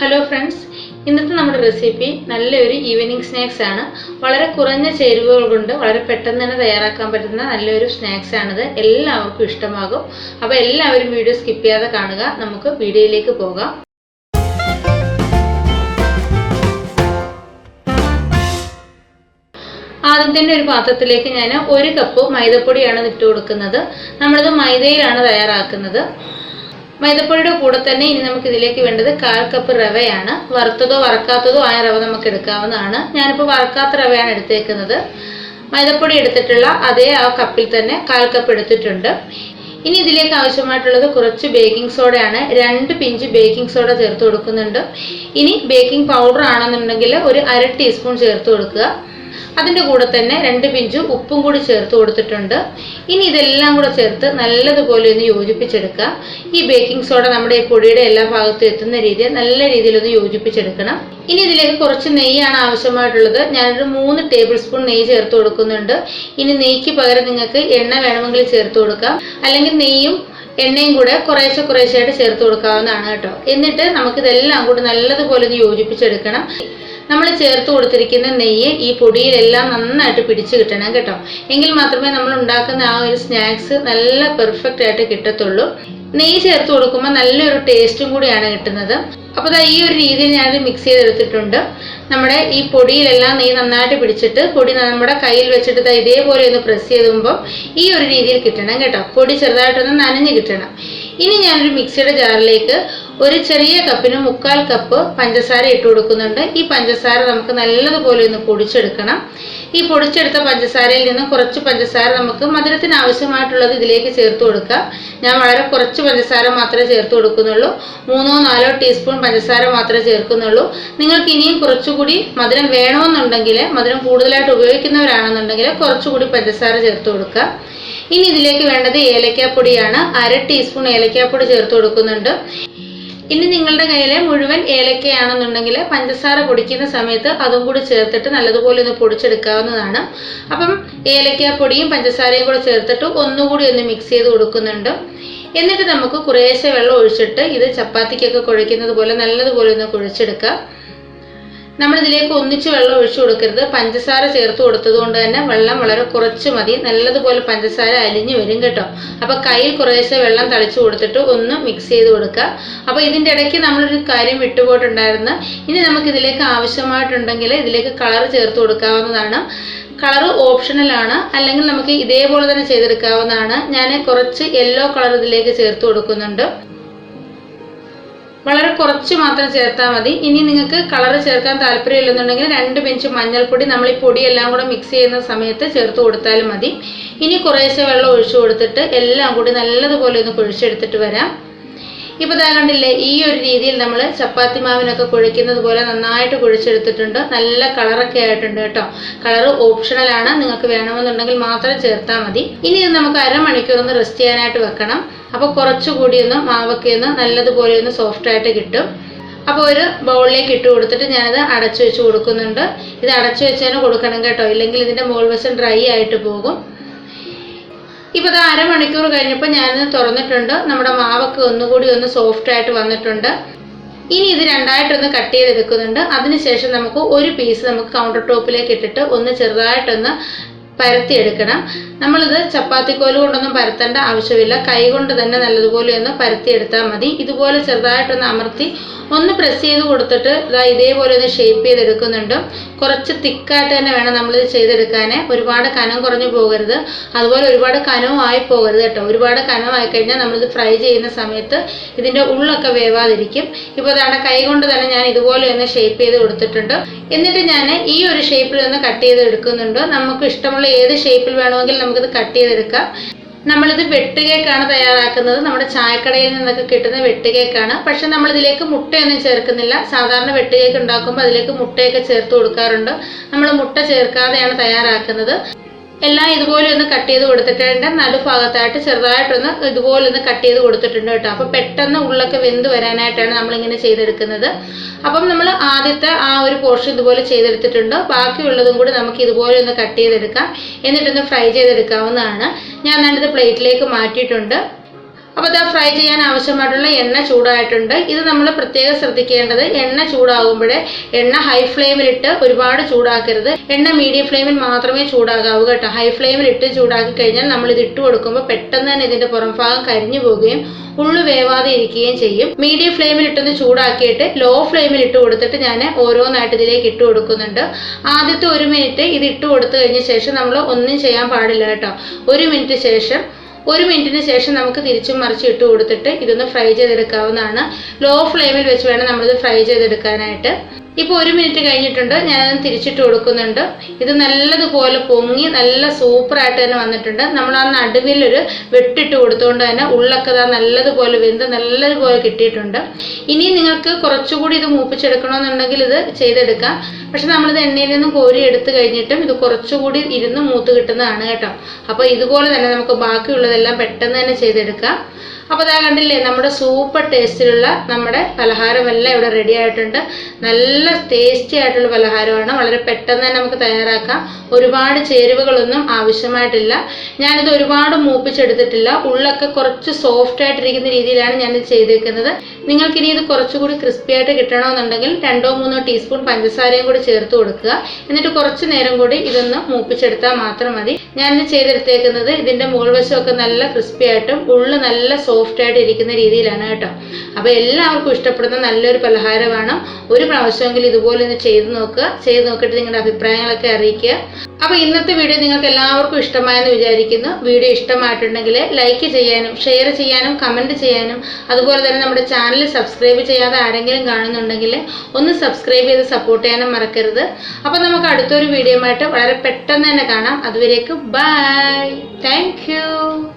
Hello friends, ഇന്നത്തെ നമ്മുടെ recipe നല്ലൊരു ഈവനിങ് സ്നാക്സ് ആണ്. വളരെ കുറഞ്ഞ ചേരുവകൾ കൊണ്ട് വളരെ പെട്ടെന്ന് തന്നെ തയ്യാറാക്കാൻ പറ്റുന്ന നല്ലൊരു സ്നാക്സ് ആണിത്. എല്ലാവർക്കും ഇഷ്ടമാകും. അപ്പോൾ എല്ലാവരും വീഡിയോ സ്കിപ്പ് ചെയ്യാതെ കാണുക. നമുക്ക് വീഡിയോയിലേക്ക് പോകാം. ആദ്യം തന്നെ ഒരു പാത്രത്തിലേക്ക് ഞാൻ 1 കപ്പ് മൈദപ്പൊടിയാണ് ഇട്ട് കൊടുക്കുന്നത്. നമ്മളിത് മൈദയിലാണ് തയ്യാറാക്കുന്നത്. മൈദപ്പൊടിയുടെ കൂടെ തന്നെ ഇനി നമുക്ക് ഇതിലേക്ക് വേണ്ടത് 1/4 കപ്പ് റവയാണ്. വറുത്തതോ വറക്കാത്തതോ ആയ റവ നമുക്ക് എടുക്കാവുന്നതാണ്. ഞാനിപ്പോൾ വറക്കാത്ത റവയാണ് എടുത്തേക്കുന്നത്. മൈദപ്പൊടി എടുത്തിട്ടുള്ള അതേ ആ കപ്പിൽ തന്നെ 1/4 കപ്പ് എടുത്തിട്ടുണ്ട്. ഇനി ഇതിലേക്ക് ആവശ്യമായിട്ടുള്ളത് കുറച്ച് ബേക്കിംഗ് സോഡയാണ്. 2 പിഞ്ച് ബേക്കിംഗ് സോഡ ചേർത്ത് കൊടുക്കുന്നുണ്ട്. ഇനി ബേക്കിംഗ് പൗഡർ ആണെന്നുണ്ടെങ്കിൽ ഒരു 1/2 ടീസ്പൂൺ ചേർത്ത് കൊടുക്കുക. അതിൻ്റെ കൂടെ തന്നെ 2 പിഞ്ച് ഉപ്പും കൂടി ചേർത്ത് കൊടുത്തിട്ടുണ്ട്. ഇനി ഇതെല്ലാം കൂടെ ചേർത്ത് നല്ലതുപോലെ ഒന്ന് യോജിപ്പിച്ചെടുക്കുക. ഈ ബേക്കിംഗ് സോഡ നമ്മുടെ ഈ പൊടിയുടെ എല്ലാ ഭാഗത്തും എത്തുന്ന രീതിയിൽ നല്ല രീതിയിലൊന്ന് യോജിപ്പിച്ചെടുക്കണം. ഇനി ഇതിലേക്ക് കുറച്ച് നെയ്യാണ് ആവശ്യമായിട്ടുള്ളത്. ഞാനൊരു 3 ടേബിൾ സ്പൂൺ നെയ്യ് ചേർത്ത് കൊടുക്കുന്നുണ്ട്. ഇനി നെയ്ക്ക് പകരം നിങ്ങൾക്ക് എണ്ണ വേണമെങ്കിൽ ചേർത്ത് കൊടുക്കാം, അല്ലെങ്കിൽ നെയ്യും എണ്ണയും കൂടെ കുറേശ്ശെയായിട്ട് ചേർത്ത് കൊടുക്കാവുന്നതാണ് കേട്ടോ. എന്നിട്ട് നമുക്കിതെല്ലാം കൂടി നല്ലതുപോലെ ഒന്ന് യോജിപ്പിച്ചെടുക്കണം. നമ്മൾ ചേർത്ത് കൊടുത്തിരിക്കുന്ന നെയ്യ് ഈ പൊടിയിലെല്ലാം നന്നായിട്ട് പിടിച്ച് കിട്ടണം കേട്ടോ. എങ്കിൽ മാത്രമേ നമ്മൾ ഉണ്ടാക്കുന്ന ആ ഒരു സ്നാക്സ് നല്ല പെർഫെക്റ്റ് ആയിട്ട് കിട്ടത്തുള്ളൂ. നെയ്യ് ചേർത്ത് കൊടുക്കുമ്പോൾ നല്ലൊരു ടേസ്റ്റും കൂടിയാണ് കിട്ടുന്നത്. അപ്പോൾ ഈ ഒരു രീതിയിൽ ഞാനത് മിക്സ് ചെയ്തെടുത്തിട്ടുണ്ട്. നമ്മുടെ ഈ പൊടിയിലെല്ലാം നെയ്യ് നന്നായിട്ട് പിടിച്ചിട്ട് പൊടി നമ്മുടെ കയ്യിൽ വെച്ചിട്ട് ഇതേപോലെ ഒന്ന് പ്രസ് ചെയ്തുമ്പോൾ ഈ ഒരു രീതിയിൽ കിട്ടണം കേട്ടോ. പൊടി ചെറുതായിട്ടൊന്ന് നനഞ്ഞ് കിട്ടണം. ഇനി ഞാനൊരു മിക്സിയുടെ ജാറിലേക്ക് ഒരു ചെറിയ കപ്പിന് 1/4 കപ്പ് പഞ്ചസാര ഇട്ട് കൊടുക്കുന്നുണ്ട്. ഈ പഞ്ചസാര നമുക്ക് നല്ലതുപോലെ ഒന്ന് പൊടിച്ചെടുക്കണം. ഈ പൊടിച്ചെടുത്ത പഞ്ചസാരയിൽ നിന്നും കുറച്ച് പഞ്ചസാര നമുക്ക് മധുരത്തിന് ആവശ്യമായിട്ടുള്ളത് ഇതിലേക്ക് ചേർത്ത് കൊടുക്കാം. ഞാൻ വളരെ കുറച്ച് പഞ്ചസാര മാത്രമേ ചേർത്ത് കൊടുക്കുന്നുള്ളൂ. 3-4 ടീസ്പൂൺ പഞ്ചസാര മാത്രമേ ചേർക്കുന്നുള്ളൂ. നിങ്ങൾക്ക് ഇനിയും കുറച്ചുകൂടി മധുരം വേണമെന്നുണ്ടെങ്കിൽ, മധുരം കൂടുതലായിട്ട് ഉപയോഗിക്കുന്നവരാണെന്നുണ്ടെങ്കിൽ കുറച്ചുകൂടി പഞ്ചസാര ചേർത്ത് കൊടുക്കുക. ഇനി ഇതിലേക്ക് വേണ്ടത് ഏലക്കാപ്പൊടിയാണ്. 1/2 ടീസ്പൂൺ ഏലക്കാപ്പൊടി ചേർത്ത് കൊടുക്കുന്നുണ്ട്. ഇനി നിങ്ങളുടെ കയ്യിൽ മുഴുവൻ ഏലക്കയാണെന്നുണ്ടെങ്കിൽ പഞ്ചസാര പൊടിക്കുന്ന സമയത്ത് അതും കൂടി ചേർത്തിട്ട് നല്ലതുപോലെ ഒന്ന് പൊടിച്ചെടുക്കാവുന്നതാണ്. അപ്പം ഏലക്കാപ്പൊടിയും പഞ്ചസാരയും കൂടെ ചേർത്തിട്ട് ഒന്നുകൂടി ഒന്ന് മിക്സ് ചെയ്ത് കൊടുക്കുന്നുണ്ട്. എന്നിട്ട് നമുക്ക് കുറേശ്ശെ വെള്ളം ഒഴിച്ചിട്ട് ഇത് ചപ്പാത്തിക്കൊക്കെ കുഴയ്ക്കുന്നത് പോലെ നല്ലതുപോലെ ഒന്ന് കുഴച്ചെടുക്കുക. നമ്മളിതിലേക്ക് ഒന്നിച്ച് വെള്ളം ഒഴിച്ചു കൊടുക്കരുത്. പഞ്ചസാര ചേർത്ത് കൊടുത്തത് കൊണ്ട് തന്നെ വെള്ളം വളരെ കുറച്ച് മതി. നല്ലതുപോലെ പഞ്ചസാര അലിഞ്ഞു വരും കേട്ടോ. അപ്പോൾ കയ്യിൽ കുറേശ്ശെ വെള്ളം തളിച്ചു കൊടുത്തിട്ട് ഒന്ന് മിക്സ് ചെയ്ത് കൊടുക്കുക. അപ്പോൾ ഇതിൻ്റെ ഇടയ്ക്ക് നമ്മളൊരു കാര്യം വിട്ടുപോയിട്ടുണ്ടായിരുന്നു. ഇനി നമുക്കിതിലേക്ക് ആവശ്യമായിട്ടുണ്ടെങ്കിൽ ഇതിലേക്ക് കളർ ചേർത്ത് കൊടുക്കാവുന്നതാണ്. കളർ ഓപ്ഷണലാണ്, അല്ലെങ്കിൽ നമുക്ക് ഇതേപോലെ തന്നെ ചെയ്തെടുക്കാവുന്നതാണ്. ഞാൻ കുറച്ച് യെല്ലോ കളർ ഇതിലേക്ക് ചേർത്ത് കൊടുക്കുന്നുണ്ട്. വളരെ കുറച്ച് മാത്രം ചേർത്താൽ മതി. ഇനി നിങ്ങൾക്ക് കളർ ചേർക്കാൻ താല്പര്യമില്ലെന്നുണ്ടെങ്കിൽ 2 പിഞ്ച് മഞ്ഞൾപ്പൊടി നമ്മൾ ഈ പൊടിയെല്ലാം കൂടെ മിക്സ് ചെയ്യുന്ന സമയത്ത് ചേർത്ത് കൊടുത്താലും മതി. ഇനി കുറേശ്ശെ വെള്ളം ഒഴിച്ചു കൊടുത്തിട്ട് എല്ലാം കൂടി നല്ലതുപോലെ ഒന്ന് കുഴിച്ചെടുത്തിട്ട് വരാം. ഇപ്പോൾ കണ്ടില്ലേ, ഈ ഒരു രീതിയിൽ നമ്മൾ ചപ്പാത്തി മാവിനൊക്കെ കുഴിക്കുന്നത് പോലെ നന്നായിട്ട് കുഴിച്ചെടുത്തിട്ടുണ്ട്. നല്ല കളറൊക്കെ ആയിട്ടുണ്ട് കേട്ടോ. കളർ ഓപ്ഷണലാണ്, നിങ്ങൾക്ക് വേണമെന്നുണ്ടെങ്കിൽ മാത്രം ചേർത്താൽ മതി. ഇനി ഇത് നമുക്ക് 1/2 മണിക്കൂർ ഒന്ന് റെസ്റ്റ് ചെയ്യാനായിട്ട് വെക്കണം. അപ്പോൾ കുറച്ചുകൂടി ഒന്ന് മാവൊക്കെ ഒന്ന് നല്ലതുപോലെ ഒന്ന് സോഫ്റ്റായിട്ട് കിട്ടും. അപ്പോൾ ഒരു ബൗളിലേക്ക് ഇട്ട് കൊടുത്തിട്ട് ഞാനത് അടച്ചു വെച്ച് കൊടുക്കുന്നുണ്ട്. ഇത് അടച്ചു വെച്ച് തന്നെ കൊടുക്കണം കേട്ടോ, ഇല്ലെങ്കിൽ ഇതിൻ്റെ മുകൾ വശം ഡ്രൈ ആയിട്ട് പോകും. ഇപ്പോൾ 1/2 മണിക്കൂർ കഴിഞ്ഞപ്പോൾ ഞാനിത് തുറന്നിട്ടുണ്ട്. നമ്മുടെ മാവൊക്കെ ഒന്നുകൂടി ഒന്ന് സോഫ്റ്റായിട്ട് വന്നിട്ടുണ്ട്. ഇനി ഇത് രണ്ടായിട്ടൊന്ന് കട്ട് ചെയ്തെടുക്കുന്നുണ്ട്. അതിനുശേഷം നമുക്ക് ഒരു പീസ് നമുക്ക് കൗണ്ടർ ടോപ്പിലേക്ക് ഇട്ടിട്ട് ഒന്ന് ചെറുതായിട്ടൊന്ന് പരത്തിയെടുക്കണം. നമ്മളിത് ചപ്പാത്തിക്കോല് കൊണ്ടൊന്നും പരത്തേണ്ട ആവശ്യമില്ല. കൈ കൊണ്ട് തന്നെ നല്ലതുപോലെ ഒന്ന് പരത്തിയെടുത്താൽ മതി. ഇതുപോലെ ചെറുതായിട്ടൊന്ന് അമർത്തി ഒന്ന് പ്രസ് ചെയ്ത് കൊടുത്തിട്ട് ഇതേപോലെ ഒന്ന് ഷേപ്പ് ചെയ്തെടുക്കുന്നുണ്ട്. കുറച്ച് തിക്കായിട്ട് തന്നെ വേണം നമ്മളിത് ചെയ്തെടുക്കാൻ. ഒരുപാട് കനം കുറഞ്ഞു പോകരുത്, അതുപോലെ ഒരുപാട് കനവും ആയി പോകരുത് കേട്ടോ. ഒരുപാട് കനമായി കഴിഞ്ഞാൽ നമ്മളിത് ഫ്രൈ ചെയ്യുന്ന സമയത്ത് ഇതിൻ്റെ ഉള്ളൊക്കെ വേവാതിരിക്കും. ഇപ്പോൾ കൈ കൊണ്ട് തന്നെ ഞാൻ ഇതുപോലെ ഒന്ന് ഷേപ്പ് ചെയ്ത് കൊടുത്തിട്ടുണ്ട്. എന്നിട്ട് ഞാൻ ഈ ഒരു ഷേപ്പിൽ ഒന്ന് കട്ട് ചെയ്ത് എടുക്കുന്നുണ്ട്. നമുക്ക് ഇഷ്ടമുള്ള ഏത് ഷേപ്പിൽ വേണമെങ്കിൽ നമുക്കിത് കട്ട് ചെയ്തെടുക്കാം. നമ്മളിത് വെട്ട് കേക്കാണ് തയ്യാറാക്കുന്നത്. നമ്മുടെ ചായക്കടയിൽ നിന്നൊക്കെ കിട്ടുന്ന വെട്ട് കേക്കാണ്. പക്ഷെ നമ്മളിതിലേക്ക് മുട്ടയൊന്നും ചേർക്കുന്നില്ല. സാധാരണ വെട്ട് കേക്ക് ഉണ്ടാക്കുമ്പോൾ അതിലേക്ക് മുട്ടയൊക്കെ ചേർത്ത് കൊടുക്കാറുണ്ട്. നമ്മൾ മുട്ട ചേർക്കാതെയാണ് തയ്യാറാക്കുന്നത്. എല്ലാം ഇതുപോലെ ഒന്ന് കട്ട് ചെയ്ത് കൊടുത്തിട്ടുണ്ട്. നടുഭാഗത്തായിട്ട് ചെറുതായിട്ടൊന്ന് ഇതുപോലെ ഒന്ന് കട്ട് ചെയ്ത് കൊടുത്തിട്ടുണ്ട് കേട്ടോ. അപ്പോൾ പെട്ടെന്ന് ഉള്ളൊക്കെ വെന്ത് വരാനായിട്ടാണ് നമ്മളിങ്ങനെ ചെയ്തെടുക്കുന്നത്. അപ്പം നമ്മൾ ആദ്യത്തെ ആ ഒരു പോർഷൻ ഇതുപോലെ ചെയ്തെടുത്തിട്ടുണ്ട്. ബാക്കിയുള്ളതും കൂടി നമുക്ക് ഇതുപോലെ ഒന്ന് കട്ട് ചെയ്തെടുക്കാം. എന്നിട്ടൊന്ന് ഫ്രൈ ചെയ്തെടുക്കാവുന്നതാണ്. ഞാൻ ഇത് പ്ലേറ്റിലേക്ക് മാറ്റിയിട്ടുണ്ട്. അപ്പോൾ ഇത് ഫ്രൈ ചെയ്യാൻ ആവശ്യമായിട്ടുള്ള എണ്ണ ചൂടായിട്ടുണ്ട്. ഇത് നമ്മൾ പ്രത്യേകം ശ്രദ്ധിക്കേണ്ടത്, എണ്ണ ചൂടാകുമ്പോഴേ എണ്ണ ഹൈ ഫ്ലെയിമിലിട്ട് ഒരുപാട് ചൂടാക്കരുത്. എണ്ണ മീഡിയം ഫ്ലെയിമിൽ മാത്രമേ ചൂടാകാവൂ കേട്ടോ. ഹൈ ഫ്ലെയിമിലിട്ട് ചൂടാക്കി കഴിഞ്ഞാൽ നമ്മൾ ഇത് ഇട്ട് കൊടുക്കുമ്പോൾ പെട്ടെന്ന് തന്നെ ഇതിന്റെ പുറം ഭാഗം കരിഞ്ഞു പോവുകയും ഉള്ളു വേവാതെ ഇരിക്കുകയും ചെയ്യും. മീഡിയം ഫ്ലെയിമിൽ ഇട്ടൊന്ന് ചൂടാക്കിയിട്ട് ലോ ഫ്ലെയിമിൽ ഇട്ട് കൊടുത്തിട്ട് ഞാൻ ഓരോന്നായിട്ട് ഇതിലേക്ക് ഇട്ട് കൊടുക്കുന്നുണ്ട്. ആദ്യത്തെ 1 മിനിറ്റ് ഇത് ഇട്ട് കൊടുത്തു കഴിഞ്ഞ ശേഷം നമ്മൾ ഒന്നും ചെയ്യാൻ പാടില്ല കേട്ടോ. 1 മിനിറ്റിന് ശേഷം നമുക്ക് തിരിച്ചും മറിച്ച് ഇട്ട് കൊടുത്തിട്ട് ഇതൊന്ന് ഫ്രൈ ചെയ്തെടുക്കാവുന്നതാണ്. ലോ ഫ്ലെയിമിൽ വെച്ച് വേണം നമ്മളിത് ഫ്രൈ ചെയ്തെടുക്കാനായിട്ട്. ഇപ്പോൾ 1 മിനിറ്റ് കഴിഞ്ഞിട്ടുണ്ട്. ഞാനത് തിരിച്ചിട്ട് കൊടുക്കുന്നുണ്ട്. ഇത് നല്ലതുപോലെ പൊങ്ങി നല്ല സൂപ്പറായിട്ട് തന്നെ വന്നിട്ടുണ്ട്. നമ്മൾ ആ നടുവിലൊരു വെട്ടിട്ട് കൊടുത്തുകൊണ്ട് തന്നെ ഉള്ളൊക്കെ നല്ലതുപോലെ വെന്ത് നല്ലതുപോലെ കിട്ടിയിട്ടുണ്ട്. ഇനി നിങ്ങൾക്ക് കുറച്ചുകൂടി ഇത് മൂപ്പിച്ചെടുക്കണമെന്നുണ്ടെങ്കിൽ ഇത് ചെയ്തെടുക്കാം. പക്ഷെ നമ്മളിത് എണ്ണയിൽ നിന്നും കോരി എടുത്തു കഴിഞ്ഞിട്ടും ഇത് കുറച്ചുകൂടി ഇരുന്ന് മൂത്ത് കിട്ടുന്നതാണ് കേട്ടോ. അപ്പോൾ ഇതുപോലെ തന്നെ നമുക്ക് ബാക്കിയുള്ളതെല്ലാം പെട്ടെന്ന് തന്നെ ചെയ്തെടുക്കാം. അപ്പോൾ അതാ കണ്ടില്ലേ, നമ്മുടെ സൂപ്പർ ടേസ്റ്റിലുള്ള നമ്മുടെ പലഹാരമെല്ലാം ഇവിടെ റെഡി ആയിട്ടുണ്ട്. നല്ല ടേസ്റ്റി ആയിട്ടുള്ള പലഹാരമാണ്. വളരെ പെട്ടെന്ന് തന്നെ നമുക്ക് തയ്യാറാക്കാം. ഒരുപാട് ചേരുവകളൊന്നും ആവശ്യമായിട്ടില്ല. ഞാനിത് ഒരുപാട് മൂപ്പിച്ചെടുത്തിട്ടില്ല. ഉള്ളൊക്കെ കുറച്ച് സോഫ്റ്റ് ആയിട്ടിരിക്കുന്ന രീതിയിലാണ് ഞാനിത് ചെയ്തേക്കുന്നത്. നിങ്ങൾക്കിനി ഇത് കുറച്ചുകൂടി ക്രിസ്പി ആയിട്ട് കിട്ടണമെന്നുണ്ടെങ്കിൽ 2-3 ടീസ്പൂൺ പഞ്ചസാരയും കൂടി ചേർത്ത് കൊടുക്കുക. എന്നിട്ട് കുറച്ച് നേരം കൂടി ഇതൊന്ന് മൂപ്പിച്ചെടുത്താൽ മാത്രം മതി. ഞാനിത് ചെയ്തെടുത്തേക്കുന്നത് ഇതിൻ്റെ മുകൾ വശമൊക്കെ നല്ല ക്രിസ്പി ആയിട്ടും ഉള്ളു നല്ല സോഫ്റ്റ് ആയിട്ട് ഇരിക്കുന്ന രീതിയിലാണ് കേട്ടോ. അപ്പോൾ എല്ലാവർക്കും ഇഷ്ടപ്പെടുന്ന നല്ലൊരു പലഹാരമാണ്. ഒരു പ്രാവശ്യമെങ്കിലും ഇതുപോലെ ഒന്ന് ചെയ്ത് നോക്കുക. ചെയ്ത് നോക്കിയിട്ട് നിങ്ങളുടെ അഭിപ്രായങ്ങളൊക്കെ അറിയിക്കുക. അപ്പോൾ ഇന്നത്തെ വീഡിയോ നിങ്ങൾക്ക് എല്ലാവർക്കും ഇഷ്ടമായെന്ന് വിചാരിക്കുന്നു. വീഡിയോ ഇഷ്ടമായിട്ടുണ്ടെങ്കിൽ ലൈക്ക് ചെയ്യാനും ഷെയർ ചെയ്യാനും കമൻറ്റ് ചെയ്യാനും അതുപോലെ തന്നെ നമ്മുടെ ചാനൽ സബ്സ്ക്രൈബ് ചെയ്യാതെ ആരെങ്കിലും കാണുന്നുണ്ടെങ്കിൽ ഒന്ന് സബ്സ്ക്രൈബ് ചെയ്ത് സപ്പോർട്ട് ചെയ്യാനും മറക്കരുത്. അപ്പോൾ നമുക്ക് അടുത്തൊരു വീഡിയോ ആയിട്ട് വളരെ പെട്ടെന്ന് തന്നെ കാണാം. അതുവരേക്കും ബൈ. Thank you.